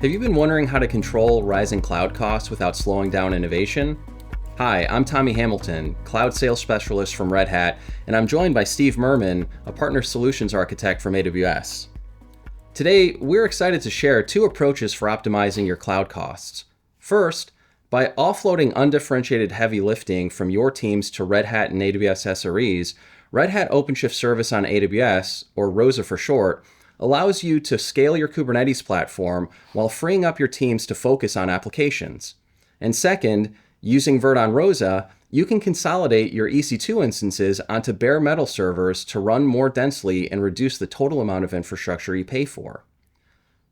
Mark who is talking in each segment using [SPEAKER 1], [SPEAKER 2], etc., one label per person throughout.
[SPEAKER 1] Have you been wondering how to control rising cloud costs without slowing down innovation? Hi, I'm Tommy Hamilton, Cloud Sales Specialist from Red Hat, and I'm joined by Steve Merman, a Partner Solutions Architect from AWS. Today, we're excited to share two approaches for optimizing your cloud costs. First, by offloading undifferentiated heavy lifting from your teams to Red Hat and AWS SREs, Red Hat OpenShift Service on AWS, or ROSA for short, allows you to scale your Kubernetes platform while freeing up your teams to focus on applications. And second, using Vert on ROSA, you can consolidate your EC2 instances onto bare metal servers to run more densely and reduce the total amount of infrastructure you pay for.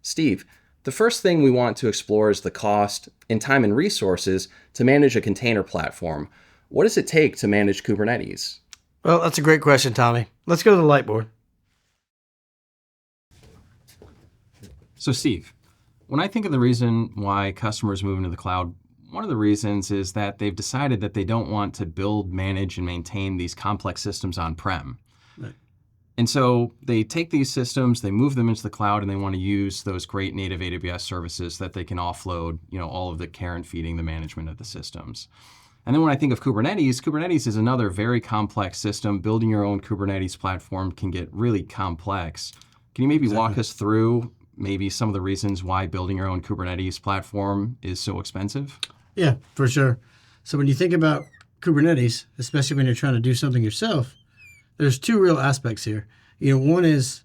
[SPEAKER 1] Steve, the first thing we want to explore is the cost and time and resources to manage a container platform. What does it take to manage Kubernetes?
[SPEAKER 2] Well, that's a great question, Tommy. Let's go to the lightboard.
[SPEAKER 3] So Steve, when I think of the reason why customers move into the cloud, one of the reasons is that they've decided that they don't want to build, manage, and maintain these complex systems on-prem.
[SPEAKER 2] Right.
[SPEAKER 3] And so they take these systems, they move them into the cloud, and they want to use those great native AWS services that they can offload, all of the care and feeding, the management of the systems. And then when I think of Kubernetes, Kubernetes is another very complex system. Building your own Kubernetes platform can get really complex. Can you maybe walk us through maybe some of the reasons why building your own Kubernetes platform is so expensive?
[SPEAKER 2] Yeah, for sure. So when you think about Kubernetes, especially when you're trying to do something yourself, there's two real aspects here. One is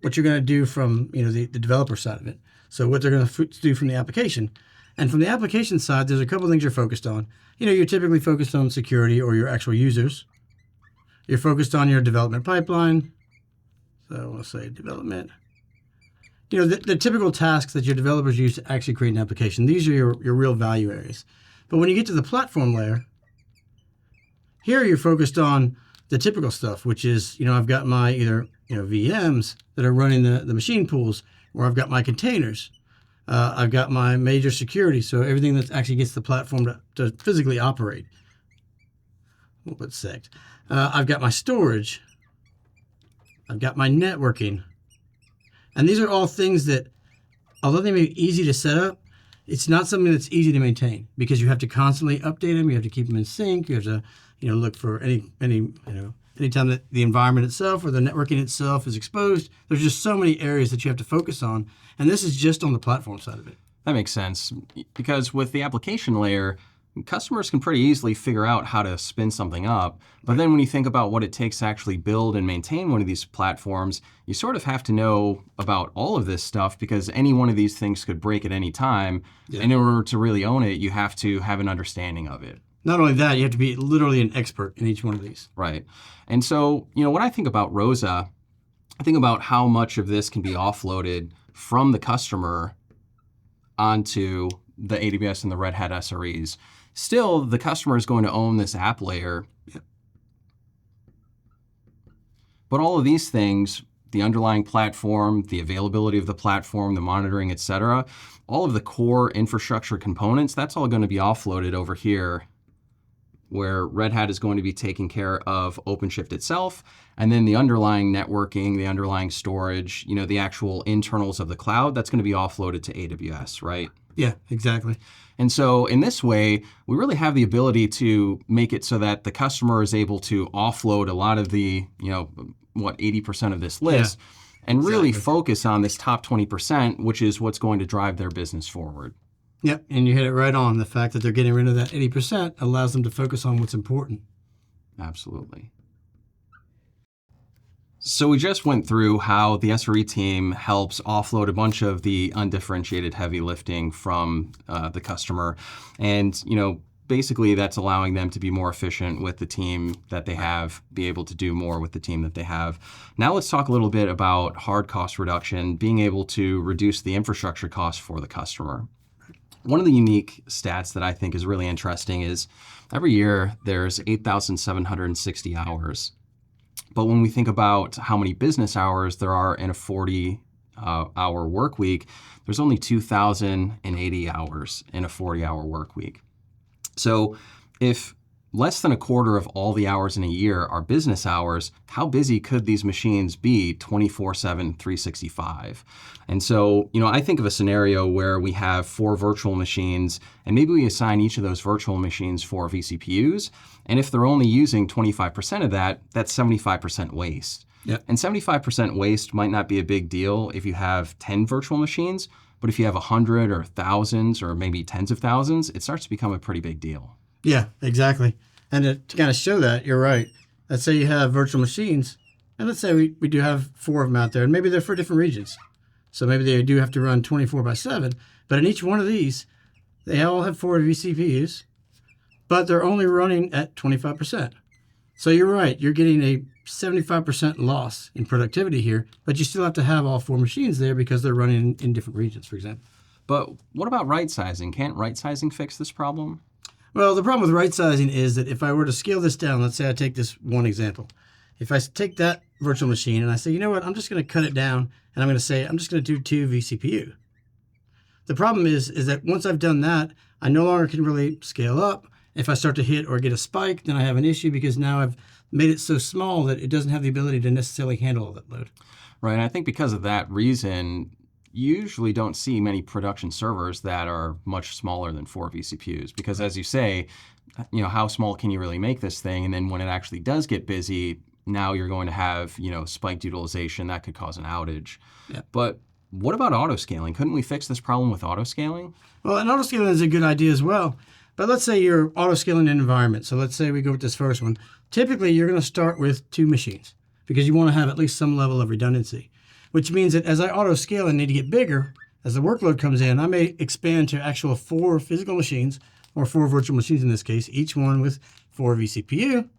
[SPEAKER 2] what you're going to do from the developer side of it. So what they're going to do from the application. And from the application side, there's a couple things you're focused on. You're typically focused on security or your actual users. You're focused on your development pipeline. So we'll say development. The typical tasks that your developers use to actually create an application. These are your real value areas. But when you get to the platform layer, here you're focused on the typical stuff, which is, I've got my either, VMs that are running the machine pools, or I've got my containers. I've got my major security, so everything that actually gets the platform to physically operate. We'll put sect. I've got my storage. I've got my networking. And these are all things that, although they may be easy to set up, it's not something that's easy to maintain because you have to constantly update them. You have to keep them in sync. You have to, look for anytime that the environment itself or the networking itself is exposed. There's just so many areas that you have to focus on. And this is just on the platform side of it.
[SPEAKER 3] That makes sense because with the application layer, customers can pretty easily figure out how to spin something up. But then when you think about what it takes to actually build and maintain one of these platforms, you sort of have to know about all of this stuff because any one of these things could break at any time. Yeah. And in order to really own it, you have to have an understanding of it.
[SPEAKER 2] Not only that, you have to be literally an expert in each one of these.
[SPEAKER 3] Right. And so, when I think about ROSA, I think about how much of this can be offloaded from the customer onto the AWS and the Red Hat SREs. Still, the customer is going to own this app layer.
[SPEAKER 2] Yep.
[SPEAKER 3] But all of these things, the underlying platform, the availability of the platform, the monitoring, et cetera, all of the core infrastructure components, that's all going to be offloaded over here where Red Hat is going to be taking care of OpenShift itself. And then the underlying networking, the underlying storage, the actual internals of the cloud, that's going to be offloaded to AWS, right?
[SPEAKER 2] Yeah, exactly.
[SPEAKER 3] And so in this way, we really have the ability to make it so that the customer is able to offload a lot of the, 80% of this list and really focus on this top 20%, which is what's going to drive their business forward.
[SPEAKER 2] Yep, and you hit it right on. The fact that they're getting rid of that 80% allows them to focus on what's important.
[SPEAKER 3] Absolutely. So we just went through how the SRE team helps offload a bunch of the undifferentiated heavy lifting from the customer. And, basically that's allowing them to be more efficient with the team that they have, be able to do more with the team that they have. Now let's talk a little bit about hard cost reduction, being able to reduce the infrastructure costs for the customer. One of the unique stats that I think is really interesting is every year there's 8,760 hours. But when we think about how many business hours there are in a 40-hour work week, there's only 2,080 hours in a 40-hour work week. So if less than a quarter of all the hours in a year are business hours, how busy could these machines be 24/7, 365? And so, I think of a scenario where we have 4 virtual machines, and maybe we assign each of those virtual machines 4 vCPUs. And if they're only using 25% of that, that's 75% waste.
[SPEAKER 2] Yep.
[SPEAKER 3] And 75% waste might not be a big deal if you have 10 virtual machines, but if you have 100 or thousands or maybe tens of thousands, it starts to become a pretty big deal.
[SPEAKER 2] Yeah, exactly. And to kind of show that, you're right. Let's say you have virtual machines, and let's say we do have 4 of them out there, and maybe they're for different regions. So maybe they do have to run 24/7, but in each one of these, they all have 4 vCPUs, but they're only running at 25%. So you're right, you're getting a 75% loss in productivity here, but you still have to have all 4 machines there because they're running in different regions, for example.
[SPEAKER 3] But what about right sizing? Can't right sizing fix this problem?
[SPEAKER 2] Well, the problem with right sizing is that if I were to scale this down, let's say I take this one example. If I take that virtual machine and I say, you know what, I'm just going to cut it down and I'm going to say, I'm just going to do 2 vCPU. The problem is that once I've done that, I no longer can really scale up. If I start to hit or get a spike, then I have an issue because now I've made it so small that it doesn't have the ability to necessarily handle all that load.
[SPEAKER 3] Right, and I think because of that reason, you usually don't see many production servers that are much smaller than 4 vCPUs because, as you say, how small can you really make this thing? And then when it actually does get busy, now you're going to have, spiked utilization that could cause an outage.
[SPEAKER 2] Yeah.
[SPEAKER 3] But what about auto-scaling? Couldn't we fix this problem with auto-scaling?
[SPEAKER 2] Well, and auto-scaling is a good idea as well. But let's say you're auto-scaling an environment. So let's say we go with this first one. Typically, you're going to start with 2 machines because you want to have at least some level of redundancy, which means that as I auto-scale and need to get bigger, as the workload comes in, I may expand to actual 4 physical machines, or 4 virtual machines in this case, each one with 4 vCPU.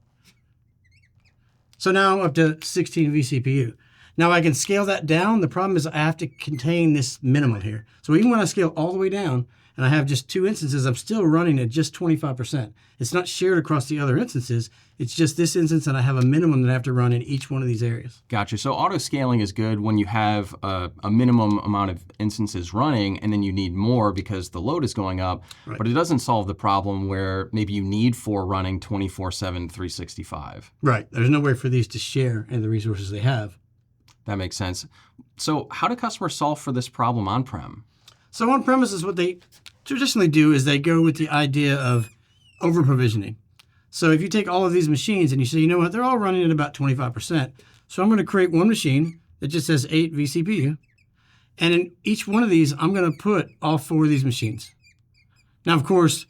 [SPEAKER 2] So now I'm up to 16 vCPU. Now I can scale that down. The problem is I have to contain this minimum here. So even when I scale all the way down and I have just 2 instances, I'm still running at just 25%. It's not shared across the other instances. It's just this instance, and I have a minimum that I have to run in each one of these areas.
[SPEAKER 3] Gotcha. So auto-scaling is good when you have a minimum amount of instances running, and then you need more because the load is going up.
[SPEAKER 2] Right.
[SPEAKER 3] But it doesn't solve the problem where maybe you need 4 running 24/7, 365.
[SPEAKER 2] Right. There's no way for these to share in the resources they have.
[SPEAKER 3] That makes sense. So how do customers solve for this problem on-prem?
[SPEAKER 2] So on-premises, what they traditionally do is they go with the idea of over-provisioning. So if you take all of these machines and you say, you know what, they're all running at about 25%. So I'm going to create one machine that just has 8 vCPU. And in each one of these, I'm going to put all 4 of these machines. Now, of course,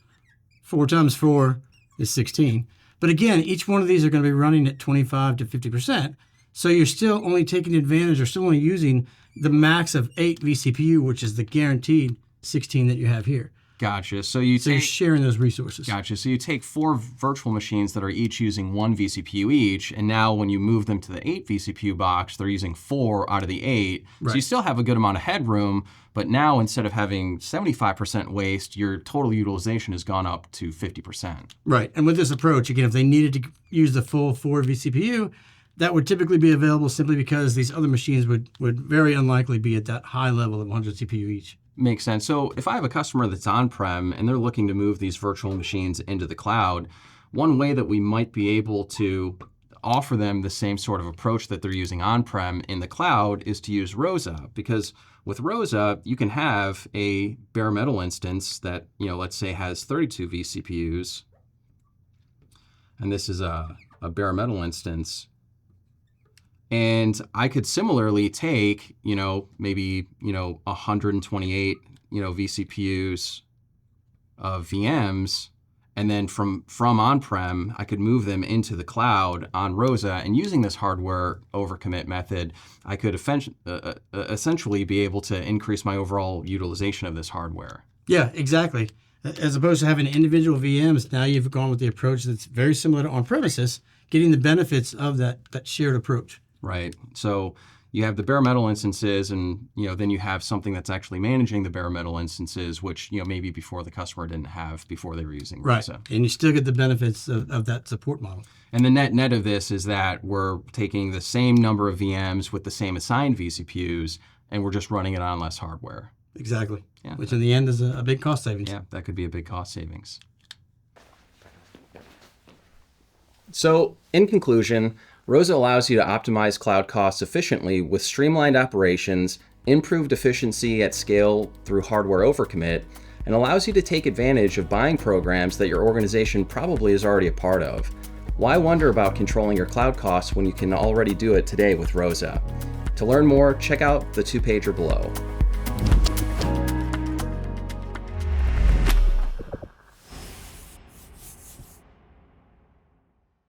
[SPEAKER 2] 4 times 4 is 16. But again, each one of these are going to be running at 25 to 50%. So you're still only taking advantage or still only using the max of 8 vCPU, which is the guaranteed 16 that you have here.
[SPEAKER 3] Gotcha. So
[SPEAKER 2] you're sharing those resources.
[SPEAKER 3] Gotcha. So you take 4 virtual machines that are each using 1 vCPU each, and now when you move them to the 8 vCPU box, they're using 4 out of the 8.
[SPEAKER 2] Right.
[SPEAKER 3] So you still have a good amount of headroom, but now instead of having 75% waste, your total utilization has gone up to 50%.
[SPEAKER 2] Right. And with this approach, again, if they needed to use the full 4 vCPU, that would typically be available simply because these other machines would very unlikely be at that high level of 100 CPU each.
[SPEAKER 3] Makes sense. So if I have a customer that's on-prem and they're looking to move these virtual machines into the cloud, one way that we might be able to offer them the same sort of approach that they're using on-prem in the cloud is to use ROSA, because with ROSA, you can have a bare metal instance that, let's say has 32 vCPUs, and this is a bare metal instance. And I could similarly take, maybe, 128, vCPUs of VMs, and then from on-prem, I could move them into the cloud on ROSA. And using this hardware overcommit method, I could essentially be able to increase my overall utilization of this hardware.
[SPEAKER 2] Yeah, exactly. As opposed to having individual VMs, now you've gone with the approach that's very similar to on-premises, getting the benefits of that shared approach.
[SPEAKER 3] Right. So you have the bare metal instances, and then you have something that's actually managing the bare metal instances, which maybe before the customer didn't have before they were using ROSA.
[SPEAKER 2] Right. And you still get the benefits of that support model.
[SPEAKER 3] And the net of this is that we're taking the same number of VMs with the same assigned vCPUs, and we're just running it on less hardware.
[SPEAKER 2] Exactly.
[SPEAKER 3] Yeah.
[SPEAKER 2] Which in the end is a big cost savings.
[SPEAKER 3] Yeah, that could be a big cost savings.
[SPEAKER 1] So, in conclusion, ROSA allows you to optimize cloud costs efficiently with streamlined operations, improved efficiency at scale through hardware overcommit, and allows you to take advantage of buying programs that your organization probably is already a part of. Why wonder about controlling your cloud costs when you can already do it today with ROSA? To learn more, check out the 2-pager below.